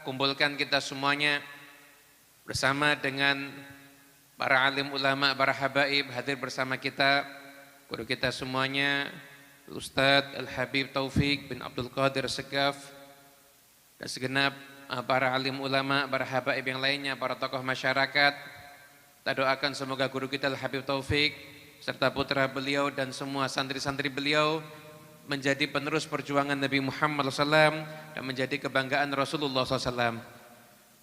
kumpulkan kita semuanya bersama dengan para alim ulama, para habaib hadir bersama kita, guru kita semuanya, Ustadz Al-Habib Taufik bin Abdul Qadir Segaf, dan segenap para alim ulama, para habaib yang lainnya, para tokoh masyarakat. Kita doakan semoga guru kita Al-Habib Taufik serta putra beliau dan semua santri-santri beliau menjadi penerus perjuangan Nabi Muhammad SAW dan menjadi kebanggaan Rasulullah SAW.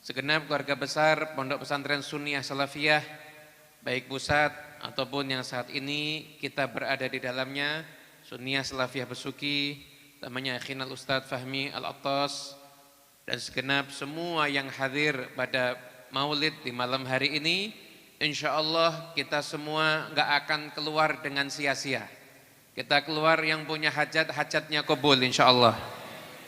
Segenap keluarga besar Pondok Pesantren Sunniyah Salafiyah, baik pusat ataupun yang saat ini kita berada di dalamnya, Sunniyah Salafiyah Besuki, namanya Akhinal Ustadz Fahmi Al-Attas, dan segenap semua yang hadir pada maulid di malam hari ini, insya Allah kita semua gak akan keluar dengan sia-sia. Kita keluar yang punya hajat, hajatnya qabul insya Allah.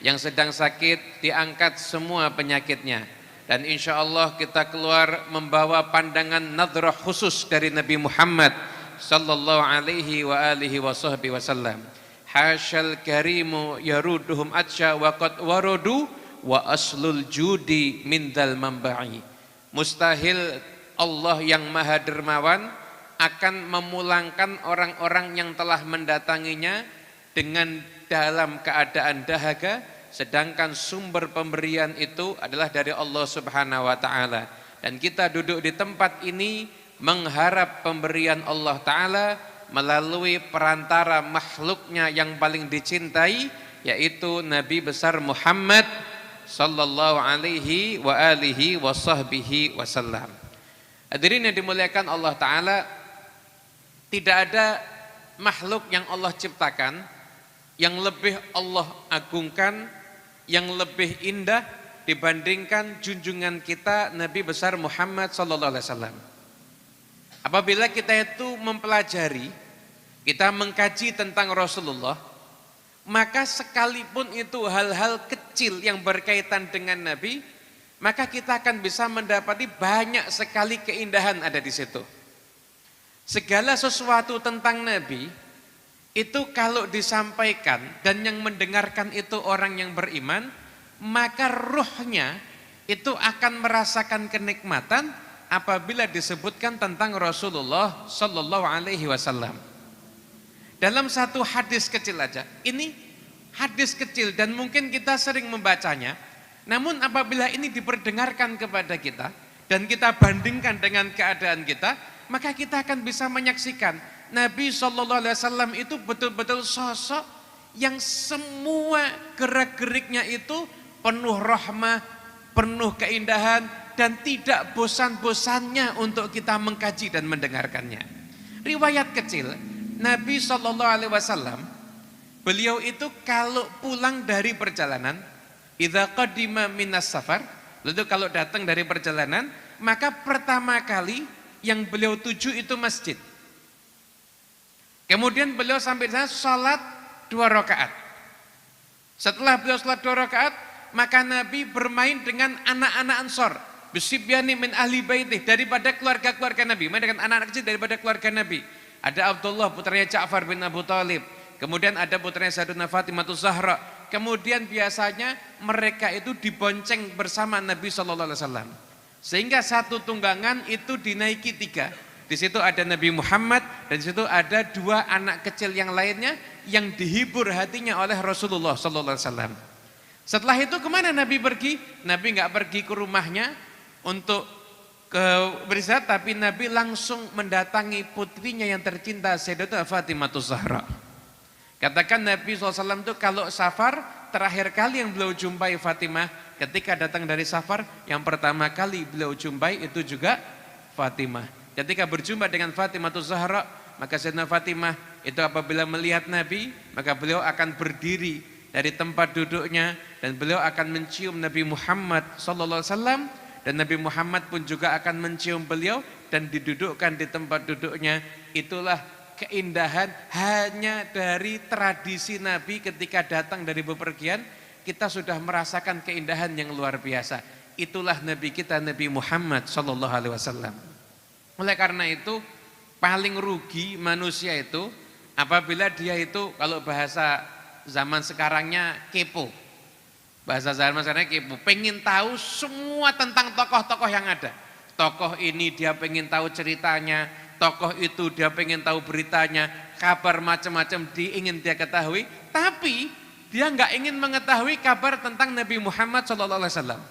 Yang sedang sakit diangkat semua penyakitnya. Dan insya Allah kita keluar membawa pandangan nadrah khusus dari Nabi Muhammad sallallahu alaihi wa alihi wa sahbihi wasallam. Hasyal karimu yaruduhum atsya wa qad warudu wa aslul judi min dal mamba'i. Mustahil Allah yang maha dermawan akan memulangkan orang-orang yang telah mendatanginya dengan dalam keadaan dahaga, sedangkan sumber pemberian itu adalah dari Allah Subhanahu wa taala. Dan kita duduk di tempat ini mengharap pemberian Allah taala melalui perantara makhluknya yang paling dicintai, yaitu Nabi besar Muhammad sallallahu alaihi wa alihi wa sahbihi wasallam. Hadirin yang dimuliakan Allah taala, tidak ada makhluk yang Allah ciptakan yang lebih Allah agungkan, yang lebih indah dibandingkan junjungan kita Nabi besar Muhammad sallallahu alaihi wasallam. Apabila kita itu mempelajari, kita mengkaji tentang Rasulullah, maka sekalipun itu hal-hal kecil yang berkaitan dengan Nabi, maka kita akan bisa mendapati banyak sekali keindahan ada di situ. Segala sesuatu tentang Nabi itu kalau disampaikan dan yang mendengarkan itu orang yang beriman, maka ruhnya itu akan merasakan kenikmatan apabila disebutkan tentang Rasulullah sallallahu alaihi wasallam. Dalam satu hadis kecil aja, ini hadis kecil dan mungkin kita sering membacanya, namun apabila ini diperdengarkan kepada kita dan kita bandingkan dengan keadaan kita, maka kita akan bisa menyaksikan Nabi SAW itu betul-betul sosok yang semua gerak-geriknya itu penuh rahmah, penuh keindahan, dan tidak bosan-bosannya untuk kita mengkaji dan mendengarkannya. Riwayat kecil, Nabi SAW, beliau itu kalau pulang dari perjalanan, idza qadima minas safar, lalu kalau datang dari perjalanan, maka pertama kali yang beliau tuju itu masjid. Kemudian beliau sampai sana sholat 2 rakaat. Setelah beliau sholat 2 rakaat, maka Nabi bermain dengan anak-anak Ansor, bisibyani min ahli baitih, daripada keluarga-keluarga Nabi, main dengan anak-anak kecil daripada keluarga Nabi. Ada Abdullah putranya Ja'far bin Abu Thalib, kemudian ada putranya Sayyidatuna Fatimah Zahra. Kemudian biasanya mereka itu dibonceng bersama Nabi SAW. Sehingga satu tunggangan itu dinaiki 3. Di situ ada Nabi Muhammad dan di situ ada 2 anak kecil yang lainnya yang dihibur hatinya oleh Rasulullah SAW. Setelah itu kemana Nabi pergi? Nabi nggak pergi ke rumahnya untuk beristirahat, tapi Nabi langsung mendatangi putrinya yang tercinta Sayyidatuna Fatimah Zahra. Katakan Nabi SAW itu kalau safar, terakhir kali yang beliau jumpai Fatimah ketika datang dari safar, yang pertama kali beliau jumpai itu juga Fatimah. Ketika berjumpa dengan Fatimah Zahra, maka Sayyidatuna Fatimah itu apabila melihat Nabi, maka beliau akan berdiri dari tempat duduknya dan beliau akan mencium Nabi Muhammad SAW, dan Nabi Muhammad pun juga akan mencium beliau dan didudukkan di tempat duduknya. Itulah keindahan hanya dari tradisi Nabi ketika datang dari bepergian, kita sudah merasakan keindahan yang luar biasa. Itulah Nabi kita, Nabi Muhammad SAW. Oleh karena itu, paling rugi manusia itu apabila dia itu, kalau bahasa zaman sekarangnya, kepo. Bahasa zaman sekarang kepo, pengen tahu semua tentang tokoh-tokoh yang ada. Tokoh ini dia pengen tahu ceritanya, tokoh itu dia pengen tahu beritanya, kabar macam-macam ingin dia ketahui, tapi dia nggak ingin mengetahui kabar tentang Nabi Muhammad SAW.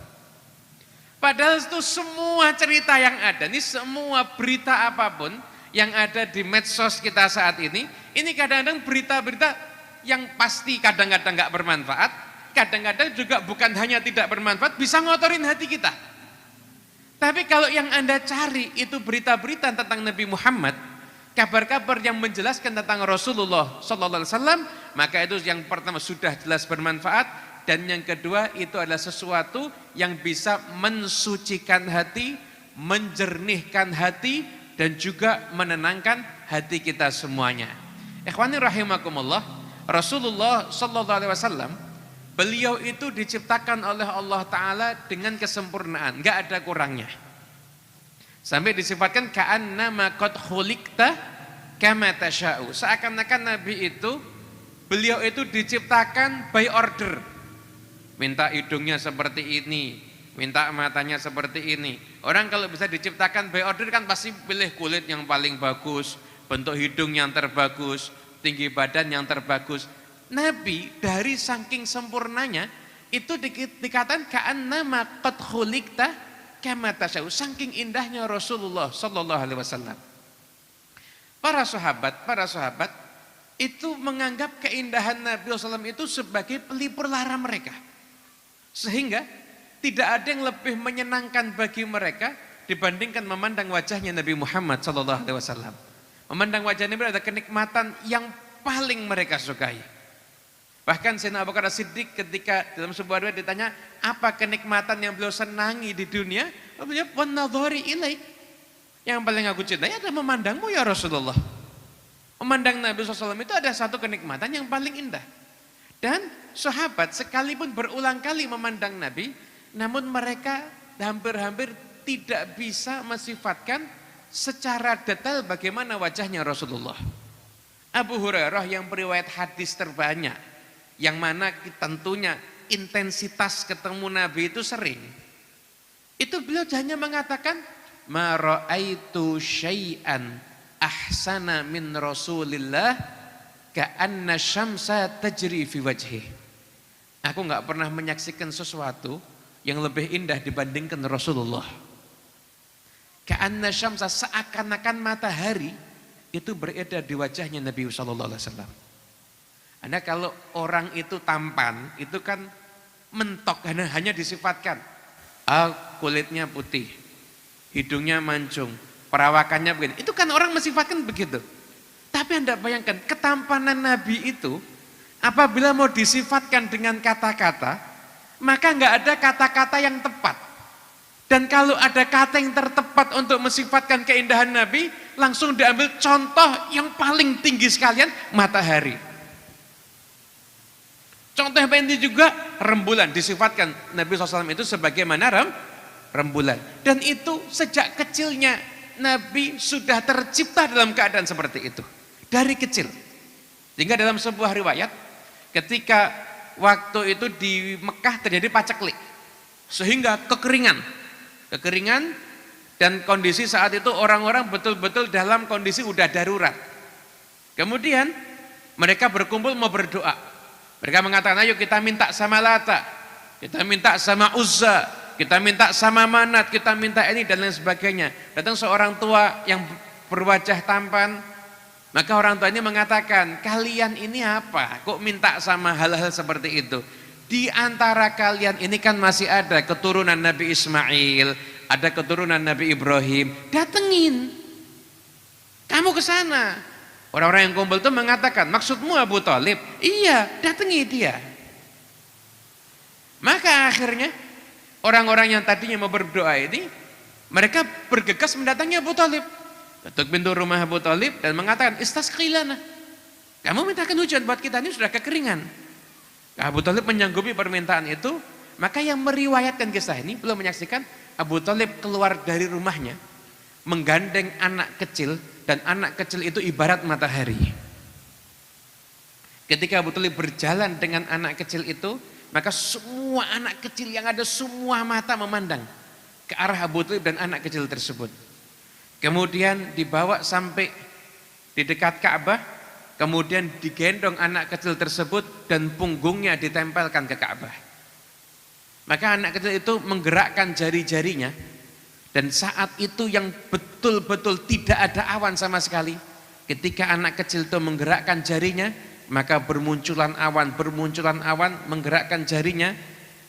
Padahal itu semua cerita yang ada, ini semua berita apapun yang ada di medsos kita saat ini kadang-kadang berita-berita yang pasti kadang-kadang nggak bermanfaat, kadang-kadang juga bukan hanya tidak bermanfaat, bisa ngotorin hati kita. Tapi kalau yang Anda cari itu berita-berita tentang Nabi Muhammad, kabar-kabar yang menjelaskan tentang Rasulullah SAW, maka itu yang pertama sudah jelas bermanfaat, dan yang kedua itu adalah sesuatu yang bisa mensucikan hati, menjernihkan hati, dan juga menenangkan hati kita semuanya. Ikhwani rahimakumullah, Rasulullah SAW, beliau itu diciptakan oleh Allah Ta'ala dengan kesempurnaan, nggak ada kurangnya. Sampai disifatkan ka'annama qad khuliqta kama tasha'u. Seakan-akan Nabi itu, beliau itu diciptakan by order. Minta hidungnya seperti ini, minta matanya seperti ini. Orang kalau bisa diciptakan by order kan pasti pilih kulit yang paling bagus, bentuk hidung yang terbagus, tinggi badan yang terbagus. Nabi dari saking sempurnanya itu dikatakan ka'annama qad khuliqta kama tasha'u. Saking indahnya Rasulullah sallallahu alaihi wasallam. Para sahabat itu menganggap keindahan Nabi SAW itu sebagai pelipur lara mereka. Sehingga tidak ada yang lebih menyenangkan bagi mereka dibandingkan memandang wajahnya Nabi Muhammad SAW. Memandang wajah Nabi ada kenikmatan yang paling mereka sukai. Bahkan Sayyidina Abu Bakar As-Siddiq ketika dalam sebuah riwayat ditanya apa kenikmatan yang beliau senangi di dunia, beliau wanadhari ilaik. Yang paling aku cintai adalah memandangmu ya Rasulullah. Memandang Nabi SAW itu ada satu kenikmatan yang paling indah. Dan sahabat sekalipun berulang kali memandang Nabi, namun mereka hampir-hampir tidak bisa mensifatkan secara detail bagaimana wajahnya Rasulullah. Abu Hurairah yang beriwayat hadis terbanyak, yang mana tentunya intensitas ketemu Nabi itu sering. Itu beliau hanya mengatakan, ma ra'aitu syai'an ahsana min Rasulillah ka'anna syamsa tajri fi wajhi. Aku enggak pernah menyaksikan sesuatu yang lebih indah dibandingkan Rasulullah. Ka'anna syamsa, seakan-akan matahari itu beredar di wajahnya Nabi sallallahu alaihi wasallam. Anda kalau orang itu tampan, itu kan mentok, hanya disifatkan kulitnya putih, hidungnya mancung, perawakannya begini. Itu kan orang mensifatkan begitu. Tapi Anda bayangkan ketampanan Nabi itu apabila mau disifatkan dengan kata-kata, maka nggak ada kata-kata yang tepat. Dan kalau ada kata yang tertepat untuk mensifatkan keindahan Nabi, langsung diambil contoh yang paling tinggi sekalian, matahari. Contoh yang paling tinggi juga rembulan, disifatkan Nabi SAW itu sebagaimana rembulan. Dan itu sejak kecilnya Nabi sudah tercipta dalam keadaan seperti itu. Dari kecil. Sehingga dalam sebuah riwayat, ketika waktu itu di Mekah terjadi paceklik. Sehingga kekeringan dan kondisi saat itu orang-orang betul-betul dalam kondisi udah darurat. Kemudian mereka berkumpul mau berdoa. Mereka mengatakan, ayo kita minta sama Lata, kita minta sama Uzza, kita minta sama Manat, kita minta ini dan lain sebagainya. Datang seorang tua yang berwajah tampan, maka orang tua ini mengatakan, kalian ini apa? Kok minta sama hal-hal seperti itu? Di antara kalian ini kan masih ada keturunan Nabi Ismail, ada keturunan Nabi Ibrahim, datengin. Kamu ke sana. Orang-orang yang kumpul itu mengatakan, maksudmu Abu Thalib? Iya, datangi dia. Maka akhirnya orang-orang yang tadinya mau berdoa ini, mereka bergegas mendatangi Abu Thalib. Ketuk pintu rumah Abu Thalib dan mengatakan, istasqi lana. Kamu mintakan hujan buat kita, ini sudah kekeringan. Abu Thalib menyanggupi permintaan itu, maka yang meriwayatkan kisah ini belum menyaksikan Abu Thalib keluar dari rumahnya, menggandeng anak kecil, dan anak kecil itu ibarat matahari. Ketika Abu Thalib berjalan dengan anak kecil itu, Maka semua anak kecil yang ada, semua mata memandang ke arah Abu Thalib dan anak kecil tersebut. Kemudian dibawa sampai di dekat Ka'bah, kemudian digendong anak kecil tersebut dan punggungnya ditempelkan ke Ka'bah. Maka anak kecil itu menggerakkan jari-jarinya, dan saat itu yang betul-betul tidak ada awan sama sekali. Ketika anak kecil itu menggerakkan jarinya, maka bermunculan awan menggerakkan jarinya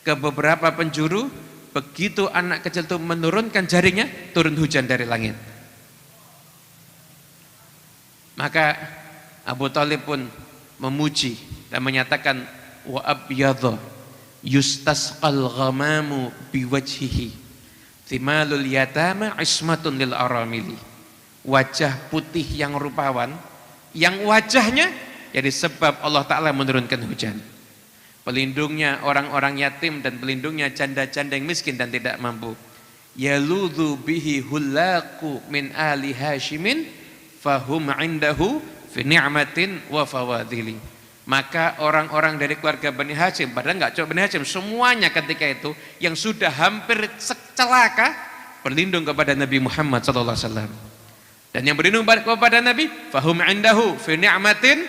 ke beberapa penjuru. Begitu anak kecil itu menurunkan jarinya, turun hujan dari langit. Maka Abu Thalib pun memuji dan menyatakan, wa abyadha yustasqal ghamamu biwajhihi thimalul yatama ismatun lil aramili. Wajah putih yang rupawan, yang wajahnya jadi sebab Allah Ta'ala menurunkan hujan. Pelindungnya orang-orang yatim dan pelindungnya janda-janda yang miskin dan tidak mampu. Yaludhu bihi hullaku min ali hashimin fahum indahu fi ni'matin wa fawadili. Maka orang-orang dari keluarga Bani Hashim, padahal enggak cuma Bani Hashim, semuanya ketika itu yang sudah hampir celaka berlindung kepada Nabi Muhammad sallallahu alaihi wasallam. Dan yang berlindung kepada Nabi, fahum indahu fi ni'matin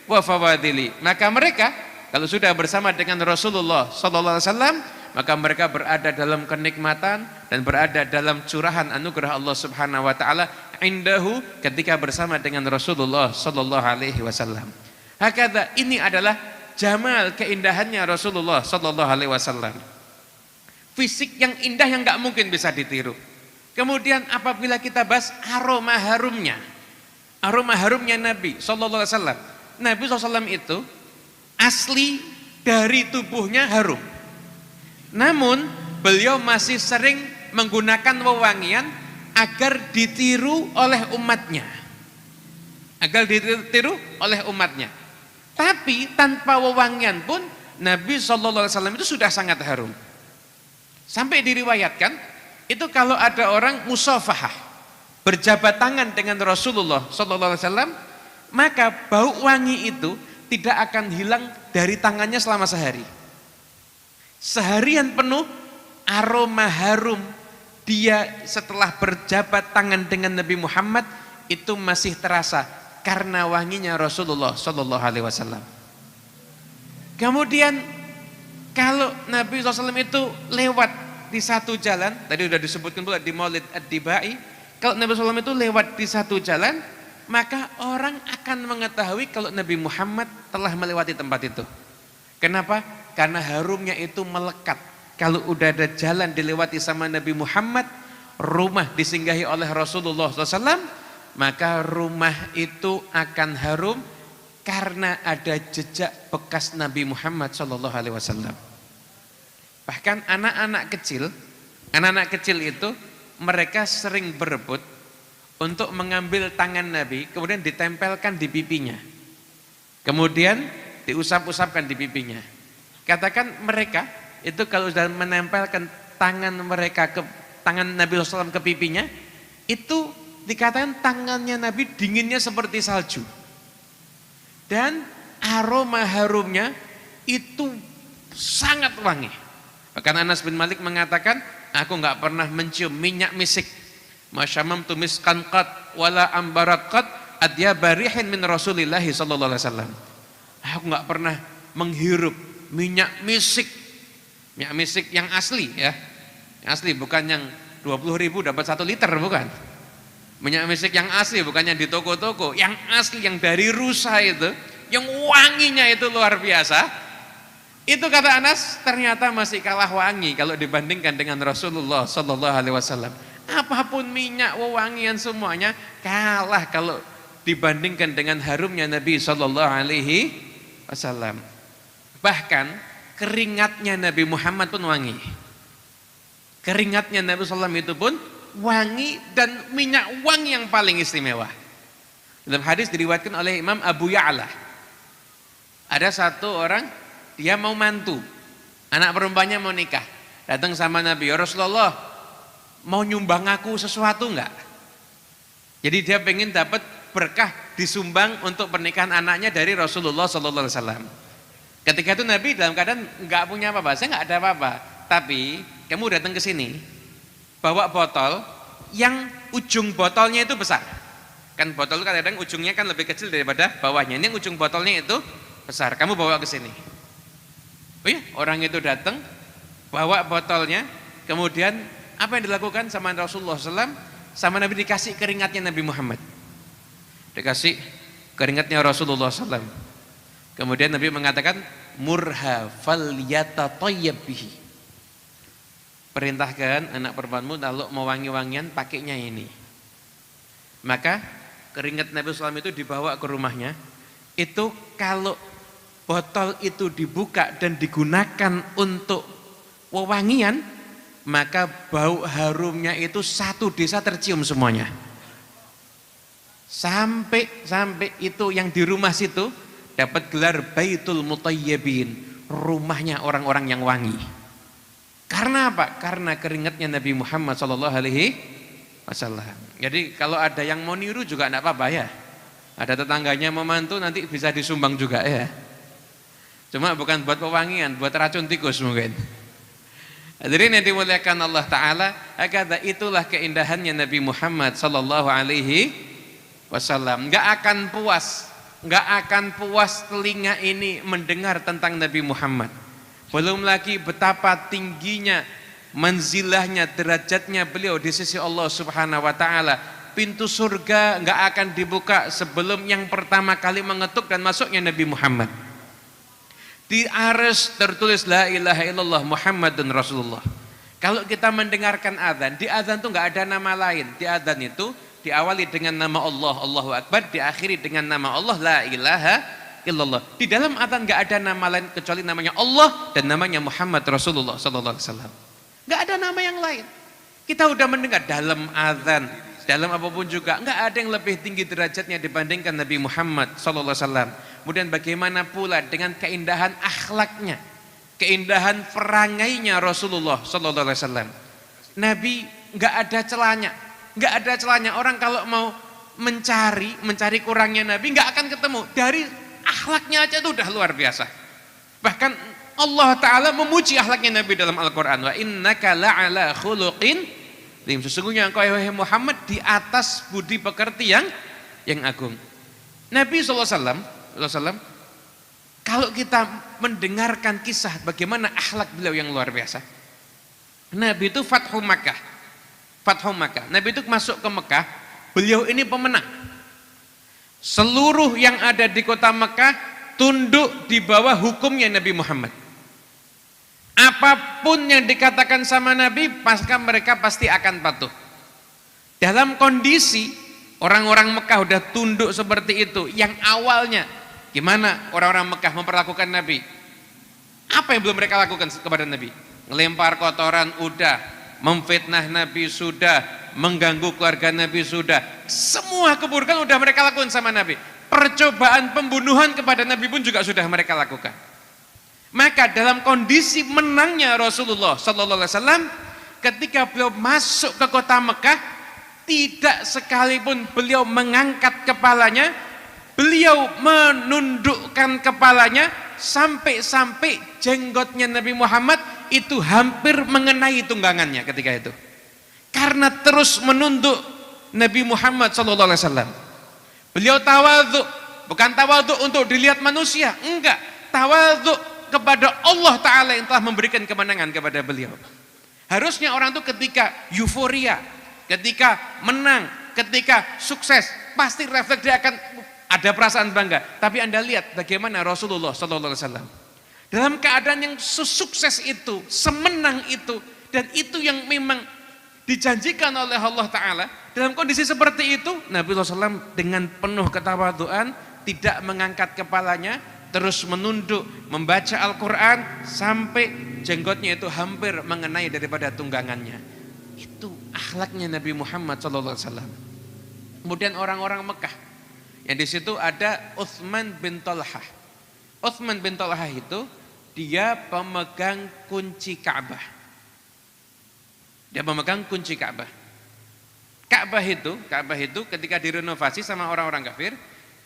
wa fawadili. Maka mereka kalau sudah bersama dengan Rasulullah sallallahu alaihi wasallam, maka mereka berada dalam kenikmatan dan berada dalam curahan anugerah Allah Subhanahu wa taala indahu ketika bersama dengan Rasulullah sallallahu alaihi wasallam. Hakadha, ini adalah jamal, keindahannya Rasulullah sallallahu alaihi wasallam. Fisik yang indah yang enggak mungkin bisa ditiru. Kemudian apabila kita bahas aroma harumnya Nabi sallallahu alaihi wasallam. Nabi SAW itu asli dari tubuhnya harum. Namun beliau masih sering menggunakan wewangian agar ditiru oleh umatnya. Tapi tanpa wewangian pun Nabi SAW itu sudah sangat harum. Sampai diriwayatkan itu kalau ada orang musafahah, berjabat tangan dengan Rasulullah SAW, maka bau wangi itu tidak akan hilang dari tangannya selama sehari. Seharian penuh aroma harum dia setelah berjabat tangan dengan Nabi Muhammad itu masih terasa karena wanginya Rasulullah SAW. Kemudian kalau Nabi SAW itu lewat di satu jalan, tadi sudah disebutkan pula di Maulid Ad-Dibai, kalau Nabi SAW itu lewat di satu jalan, maka orang akan mengetahui kalau Nabi Muhammad telah melewati tempat itu. Kenapa? Karena harumnya itu melekat. Kalau udah ada jalan dilewati sama Nabi Muhammad, rumah disinggahi oleh Rasulullah SAW, maka rumah itu akan harum karena ada jejak bekas Nabi Muhammad SAW. Bahkan anak-anak kecil itu mereka sering berebut untuk mengambil tangan Nabi, kemudian ditempelkan di pipinya, kemudian diusap-usapkan di pipinya. Katakan mereka itu kalau sudah menempelkan tangan mereka ke tangan Nabi SAW ke pipinya, itu dikatakan tangannya Nabi dinginnya seperti salju, dan aroma harumnya itu sangat wangi. Bahkan Anas bin Malik mengatakan, aku enggak pernah mencium minyak misik, masyamamtu miskan qat wala ambarat qat adyaba rihin min Rasulillah sallallahu alaihi wasallam. Aku enggak pernah menghirup minyak misik yang asli ya. Yang asli, bukan yang 20.000 dapat 1 liter, bukan. Minyak misik yang asli, bukan yang di toko-toko, yang asli, yang dari rusa itu, yang wanginya itu luar biasa. Itu kata Anas ternyata masih kalah wangi kalau dibandingkan dengan Rasulullah sallallahu alaihi wasallam. Apapun minyak wewangian semuanya kalah kalau dibandingkan dengan harumnya Nabi sallallahu alaihi wasallam. Bahkan keringatnya Nabi Muhammad pun wangi. Keringatnya Nabi sallallahu alaihi wasallam itu pun wangi, dan minyak wangi yang paling istimewa. Dalam hadis diriwayatkan oleh Imam Abu Ya'la, ada satu orang, dia mau mantu, anak perempuannya mau nikah, datang sama Nabi, ya Rasulullah, mau nyumbang aku sesuatu enggak? Jadi dia pengen dapat berkah disumbang untuk pernikahan anaknya dari Rasulullah sallallahu alaihi wasallam. Ketika itu Nabi dalam keadaan nggak punya apa-apa, saya nggak ada apa-apa. Tapi kamu datang ke sini, bawa botol yang ujung botolnya itu besar. Kan botol itu kadang ujungnya kan lebih kecil daripada bawahnya. Ini ujung botolnya itu besar. Kamu bawa ke sini. Oh iya, orang itu datang, bawa botolnya, kemudian apa yang dilakukan sama Rasulullah SAW? Sama Nabi dikasih keringatnya Nabi Muhammad. Dikasih keringatnya Rasulullah SAW. Kemudian Nabi mengatakan, murha falyatatayyab bihi. Perintahkan anak perempuanmu kalau mau wangi-wangian pakainya ini. Maka keringat Nabi SAW itu dibawa ke rumahnya. Itu kalau botol itu dibuka dan digunakan untuk wewangian, maka bau harumnya itu satu desa tercium semuanya. Sampai itu yang di rumah situ dapat gelar Baitul Mutayyibin, rumahnya orang-orang yang wangi. Karena apa? Karena keringatnya Nabi Muhammad SAW. Jadi kalau ada yang mau niru juga enggak apa-apa ya. Ada tetangganya memantu nanti bisa disumbang juga ya. Cuma bukan buat pewangian, buat racun tikus mungkin. Hadirin yang dimuliakan Allah Ta'ala, kata itulah keindahannya Nabi Muhammad SAW. Enggak akan puas telinga ini mendengar tentang Nabi Muhammad. Belum lagi betapa tingginya manzilahnya, derajatnya beliau di sisi Allah Subhanahu wa taala. Pintu surga enggak akan dibuka sebelum yang pertama kali mengetuk dan masuknya Nabi Muhammad. Di arsy tertulis la ilaha illallah Muhammadun Rasulullah. Kalau kita mendengarkan azan, di azan itu enggak ada nama lain. Di azan itu diawali dengan nama Allah, Allahu Akbar, diakhiri dengan nama Allah, la ilaha illallah. Di dalam azan enggak ada nama lain kecuali namanya Allah dan namanya Muhammad Rasulullah sallallahu alaihi wasallam. Enggak ada nama yang lain. Kita udah mendengar dalam azan, dalam apapun juga enggak ada yang lebih tinggi derajatnya dibandingkan Nabi Muhammad sallallahu alaihi wasallam. Kemudian bagaimana pula dengan keindahan akhlaknya, keindahan perangainya Rasulullah sallallahu alaihi wasallam. Nabi enggak ada celahnya. Enggak ada celahnya. Orang kalau mau mencari kurangnya Nabi enggak akan ketemu. Dari akhlaknya aja itu udah luar biasa. Bahkan Allah Ta'ala memuji akhlaknya Nabi dalam Al-Quran. Wa innaka la'ala khuluqin adzim. Sesungguhnya engkau wahai Muhammad di atas budi pekerti yang agung. Nabi SAW kalau kita mendengarkan kisah bagaimana akhlak beliau yang luar biasa. Nabi itu Fathu Makkah. Nabi itu masuk ke Mekah, beliau ini pemenang. Seluruh yang ada di kota Mekah tunduk di bawah hukumnya Nabi Muhammad. Apapun yang dikatakan sama Nabi, mereka pasti akan patuh. Dalam kondisi orang-orang Mekah udah tunduk seperti itu, yang awalnya gimana orang-orang Mekah memperlakukan Nabi? Apa yang belum mereka lakukan kepada Nabi? Ngelempar kotoran udah, memfitnah Nabi sudah, mengganggu keluarga Nabi sudah, semua keburukan udah mereka lakukan sama Nabi. Percobaan pembunuhan kepada Nabi pun juga sudah mereka lakukan. Maka dalam kondisi menangnya Rasulullah sallallahu alaihi wasallam, ketika beliau masuk ke kota Mekah, tidak sekalipun beliau mengangkat kepalanya, beliau menundukkan kepalanya sampai jenggotnya Nabi Muhammad itu hampir mengenai tunggangannya ketika itu. Karena terus menunduk Nabi Muhammad sallallahu alaihi wasallam. Beliau tawadhu, bukan tawadhu untuk dilihat manusia, enggak, tawadhu kepada Allah Ta'ala yang telah memberikan kemenangan kepada beliau. Harusnya orang itu ketika euforia, ketika menang, ketika sukses, pasti refleks dia akan ada perasaan bangga. Tapi Anda lihat bagaimana Rasulullah SAW dalam keadaan yang sesukses itu, semenang itu, dan itu yang memang dijanjikan oleh Allah Ta'ala. Dalam kondisi seperti itu, Nabi SAW dengan penuh ketawaduan, tidak mengangkat kepalanya, terus menunduk membaca Al-Quran sampai jenggotnya itu hampir mengenai daripada tunggangannya. Itu akhlaknya Nabi Muhammad SAW. Kemudian orang-orang Mekah yang di situ ada Utsman bin Talhah. Utsman bin Talhah itu dia pemegang kunci Ka'bah. Dia pemegang kunci Ka'bah. Ka'bah itu ketika direnovasi sama orang-orang kafir,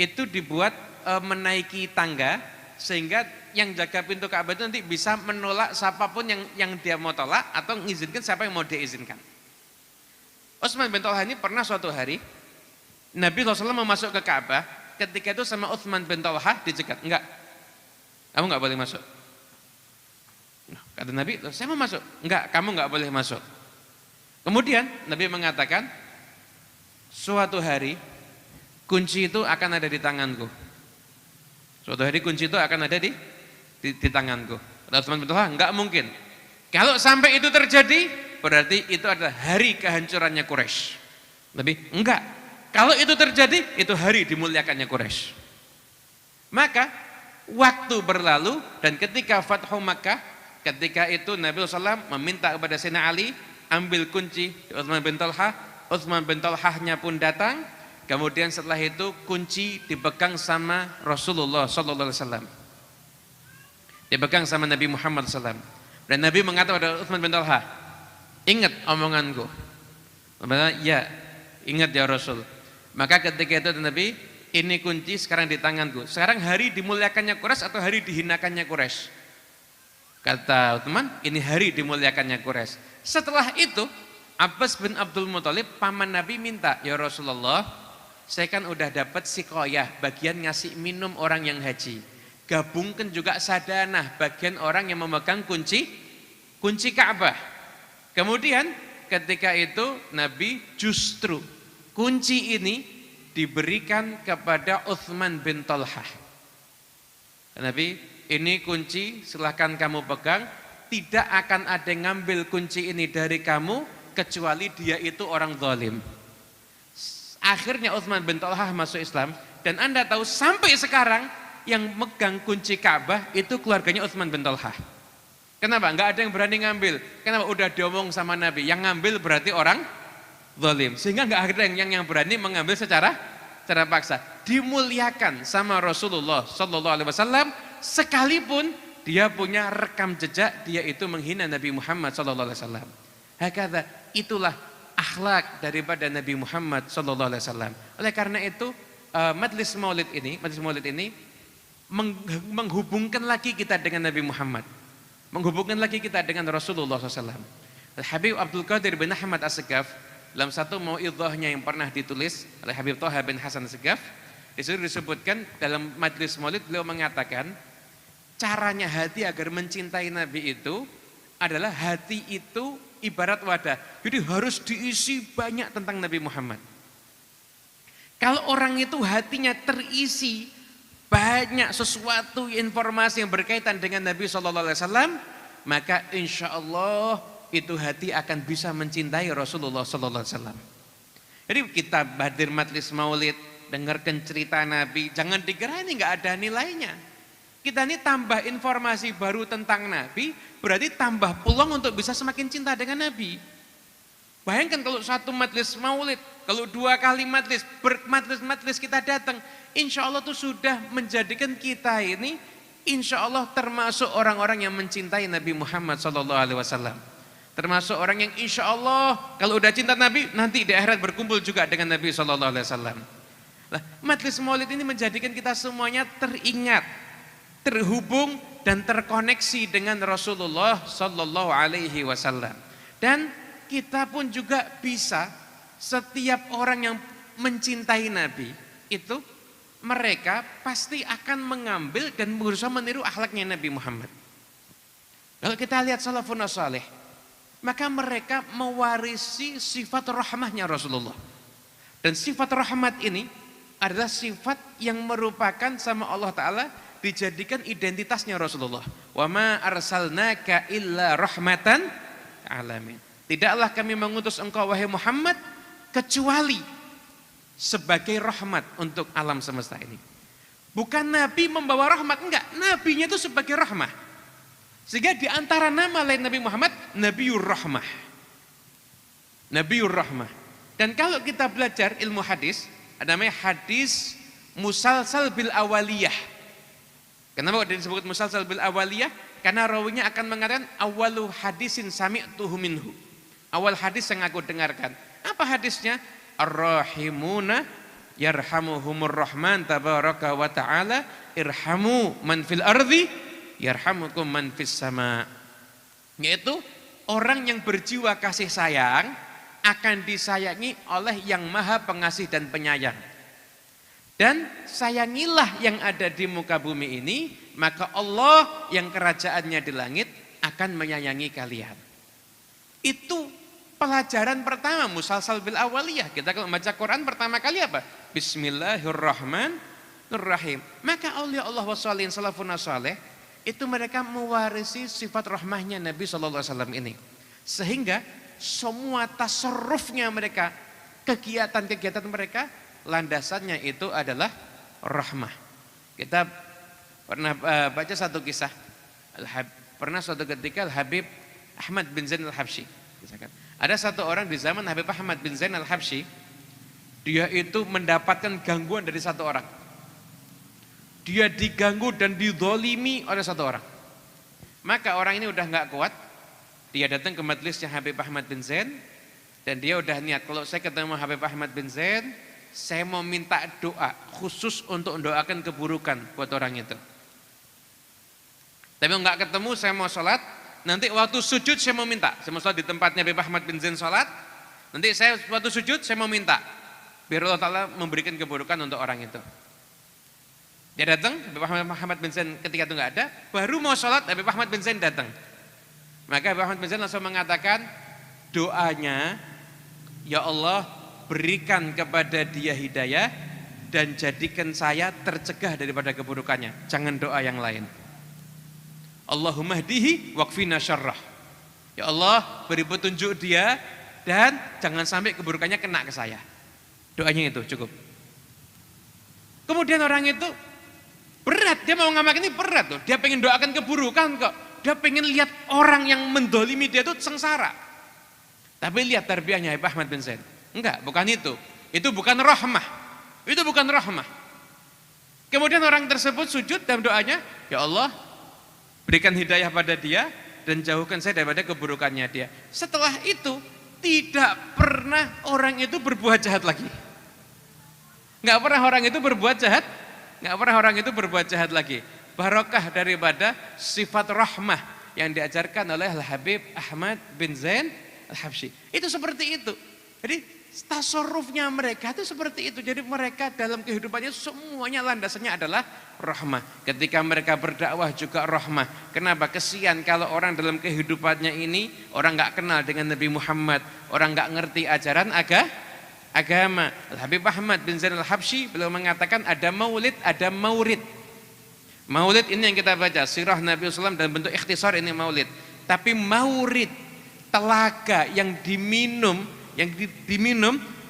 itu dibuat menaiki tangga sehingga yang jaga pintu Ka'bah itu nanti bisa menolak siapapun yang dia mau tolak atau mengizinkan siapa yang mau dia izinkan. Utsman bin Talha ini pernah suatu hari Nabi SAW mau masuk ke Ka'bah, ketika itu sama Utsman bin Talha dicegat, enggak, kamu enggak boleh masuk. Kata Nabi, saya mau masuk, enggak, kamu enggak boleh masuk. Kemudian Nabi mengatakan, suatu hari kunci itu akan ada di tanganku. Suatu hari kunci itu akan ada di tanganku. Kata Utsman bin Talha, enggak mungkin. Kalau sampai itu terjadi, berarti itu adalah hari kehancurannya Quraisy. Nabi, enggak. Kalau itu terjadi, itu hari dimuliakannya Quraisy. Maka waktu berlalu dan ketika Fathu Makkah, ketika itu Nabi SAW meminta kepada Sayyidina Ali ambil kunci Utsman bin Talha. Utsman bin Talhanya pun datang. Kemudian setelah itu kunci dipegang sama Rasulullah SAW. Dipegang sama Nabi Muhammad SAW. Dan Nabi mengatakan kepada Utsman bin Talha, ingat omonganku. Ya, ingat ya Rasul. Maka ketika itu Nabi, ini kunci sekarang di tanganku. Sekarang hari dimuliakannya Quraisy atau hari dihinakannya Quraisy? Kata Utsman, ini hari dimuliakannya Quraisy. Setelah itu Abbas bin Abdul Muthalib paman Nabi minta, ya Rasulullah, saya kan udah dapat sikoyah, bagian ngasih minum orang yang haji. Gabungkan juga sadanah, bagian orang yang memegang kunci Ka'bah. Kemudian ketika itu Nabi justru kunci ini diberikan kepada Utsman bin Talha. Nabi, ini kunci silahkan kamu pegang, tidak akan ada yang ngambil kunci ini dari kamu kecuali dia itu orang zalim. Akhirnya Utsman bin Talha masuk Islam dan Anda tahu sampai sekarang yang megang kunci Ka'bah itu keluarganya Utsman bin Talha. Kenapa? Enggak ada yang berani ngambil. Kenapa? Udah diomong sama Nabi, yang ngambil berarti orang zalim. Sehingga enggak ada yang berani mengambil secara paksa. Dimuliakan sama Rasulullah sallallahu alaihi wasallam sekalipun dia punya rekam jejak dia itu menghina Nabi Muhammad sallallahu alaihi wasallam. Hakadha, itulah akhlak daripada Nabi Muhammad sallallahu alaihi wasallam. Oleh karena itu majlis maulid ini menghubungkan lagi kita dengan Nabi Muhammad. Menghubungkan lagi kita dengan Rasulullah SAW. Habib Abdul Qadir bin Ahmad As-Segaf dalam satu mau'idhahnya yang pernah ditulis oleh Habib Thaha bin Hasan As-Segaf, disitu disebutkan dalam majlis maulid beliau mengatakan caranya hati agar mencintai Nabi itu adalah hati itu ibarat wadah. Jadi harus diisi banyak tentang Nabi Muhammad. Kalau orang itu hatinya terisi banyak sesuatu informasi yang berkaitan dengan Nabi SAW, maka insya Allah itu hati akan bisa mencintai Rasulullah SAW. Jadi kita hadir majlis maulid, dengarkan cerita Nabi, jangan dikira ini nggak ada nilainya. Kita ini tambah informasi baru tentang Nabi, berarti tambah peluang untuk bisa semakin cinta dengan Nabi. Bayangkan kalau satu majlis maulid, kalau 2 kali majlis kita datang, insya Allah itu sudah menjadikan kita ini insya Allah termasuk orang-orang yang mencintai Nabi Muhammad SAW. Termasuk orang yang insya Allah kalau udah cinta Nabi nanti di akhirat berkumpul juga dengan Nabi SAW. Nah, majlis maulid ini menjadikan kita semuanya teringat, terhubung dan terkoneksi dengan Rasulullah SAW. Dan kita pun juga bisa, setiap orang yang mencintai Nabi itu mereka pasti akan mengambil dan berusaha meniru akhlaknya Nabi Muhammad. Kalau kita lihat salafun salih, maka mereka mewarisi sifat rahmahnya Rasulullah. Dan sifat rahmat ini adalah sifat yang merupakan sama Allah Ta'ala dijadikan identitasnya Rasulullah. Wa ma arsalnaka illa rahmatan alamin. Tidaklah kami mengutus engkau wahai Muhammad kecuali sebagai rahmat untuk alam semesta ini. Bukan Nabi membawa rahmat, enggak. Nabinya itu sebagai rahmah. Sehingga di antara nama lain Nabi Muhammad, Nabiur Rahmah. Nabiur Rahmah. Dan kalau kita belajar ilmu hadis, ada namanya hadis musalsal bil awaliyah. Kenapa disebut musalsal bil awaliyah? Karena rawinya akan mengatakan awalu hadisin sami'tuhu minhu. Awal hadis yang aku dengarkan. Apa hadisnya? Ar-rahimuna yarhamuhumur rahman tabaraka wa ta'ala irhamu man fil ardi yarhamukum man fis sama. Yaitu orang yang berjiwa kasih sayang akan disayangi oleh yang maha pengasih dan penyayang. Dan sayangilah yang ada di muka bumi ini, maka Allah yang kerajaannya di langit akan menyayangi kalian. Itu pelajaran pertama, musalsal bil awaliyah. Kita kalau membaca Quran pertama kali apa? Bismillahirrahmanirrahim. Maka aulia Allah wassalihin salafun saleh itu mereka mewarisi sifat rahmahnya Nabi SAW ini. Sehingga semua tasarrufnya mereka, kegiatan-kegiatan mereka, landasannya itu adalah rahmah. Kita pernah baca satu kisah. Pernah suatu ketika Al-Habib Ahmad bin Zain Al-Habsyi. Ada satu orang di zaman Habib Ahmad bin Zain Al-Habsyi, dia itu mendapatkan gangguan dari satu orang. Dia diganggu dan didolimi oleh satu orang. Maka orang ini udah nggak kuat, dia datang ke majelisnya Habib Ahmad bin Zain, dan dia udah niat, kalau saya ketemu Habib Ahmad bin Zain, saya mau minta doa khusus untuk mendoakan keburukan buat orang itu. Tapi nggak ketemu, saya mau sholat. Nanti waktu sujud saya mau minta, saya mau sholat di tempatnya Habib Ahmad bin Zain sholat. Nanti saya waktu sujud saya mau minta, biar Allah Ta'ala memberikan keburukan untuk orang itu. Dia datang, Habib Ahmad bin Zain ketika itu nggak ada, baru mau sholat Habib Ahmad bin Zain datang. Maka Habib Ahmad bin Zain langsung mengatakan doanya, ya Allah berikan kepada dia hidayah dan jadikan saya tercegah daripada keburukannya. Jangan doa yang lain. Allahumma hdihi waqfina syarrah. Ya Allah beri petunjuk dia dan jangan sampai keburukannya kena ke saya. Doanya itu cukup. Kemudian orang itu berat, dia mau ngamalkan ini berat loh. Dia pengen doakan keburukan kok. Dia pengen lihat orang yang mendolimi dia itu sengsara. Tapi lihat tarbiyahnya Habib Ahmad bin Zain. Enggak, bukan itu. Itu bukan rahmah. Itu bukan rahmah. Kemudian orang tersebut sujud dalam doanya, ya Allah berikan hidayah pada dia dan jauhkan saya daripada keburukannya dia. Setelah itu tidak pernah orang itu berbuat jahat lagi. Enggak pernah orang itu berbuat jahat. Enggak pernah orang itu berbuat jahat lagi. Barokah daripada sifat rahmah yang diajarkan oleh Al-Habib Ahmad bin Zain Al-Habsyi. Itu seperti itu. Jadi tasarrufnya mereka itu seperti itu. Jadi mereka dalam kehidupannya semuanya landasannya adalah rahmah. Ketika mereka berdakwah juga rahmah. Kenapa? Kesian kalau orang dalam kehidupannya ini orang nggak kenal dengan Nabi Muhammad, orang nggak ngerti ajaran agama. Habib Ahmad bin Zain Al-Habsyi beliau mengatakan ada maulid, ada maurid. Maulid ini yang kita baca sirah Nabi SAW dalam bentuk ikhtisar, ini maulid. Tapi maurid, telaga yang diminum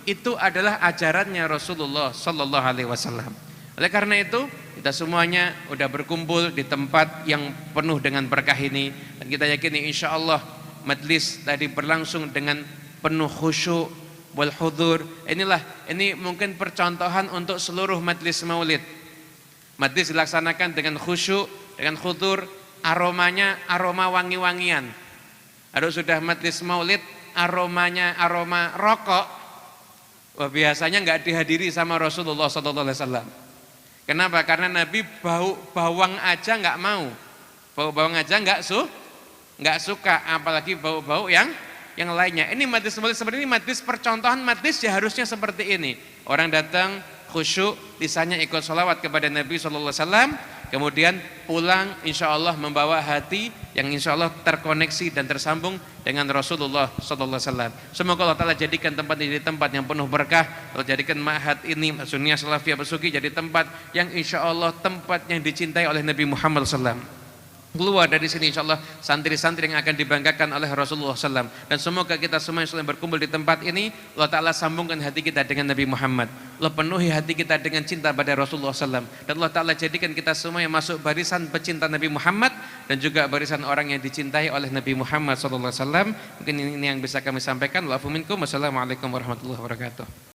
itu adalah ajarannya Rasulullah Sallallahu Alaihi Wasallam. Oleh karena itu kita semuanya udah berkumpul di tempat yang penuh dengan berkah ini, dan kita yakini insya Allah majlis tadi berlangsung dengan penuh khusyuk wal hudur. Ini mungkin percontohan untuk seluruh majlis maulid. Majlis dilaksanakan dengan khusyuk, dengan hudur, aromanya aroma wangi-wangian. Ada sudah majlis maulid aromanya aroma rokok, wah biasanya nggak dihadiri sama Rasulullah SAW. Kenapa? Karena Nabi bau bawang aja nggak mau, bau bawang aja nggak suka, apalagi bau-bau yang lainnya. Ini majlis seperti ini, majlis percontohan majlis ya harusnya seperti ini. Orang datang khusyuk, lisannya ikut sholawat kepada Nabi SAW, kemudian pulang insya Allah membawa hati yang insya Allah terkoneksi dan tersambung dengan Rasulullah SAW. Semoga Allah Ta'ala jadikan tempat ini jadi tempat yang penuh berkah. Allah jadikan ma'had ini Sunniyah Salafiyah Besuki jadi tempat yang insya Allah tempat yang dicintai oleh Nabi Muhammad SAW. Keluar dari sini insya Allah santri-santri yang akan dibanggakan oleh Rasulullah SAW. Dan semoga kita semua yang berkumpul di tempat ini Allah Ta'ala sambungkan hati kita dengan Nabi Muhammad. Allah penuhi hati kita dengan cinta pada Rasulullah SAW. Dan Allah Ta'ala jadikan kita semua yang masuk barisan pecinta Nabi Muhammad dan juga barisan orang yang dicintai oleh Nabi Muhammad SAW. Mungkin ini yang bisa kami sampaikan. Wassalamualaikum warahmatullahi wabarakatuh.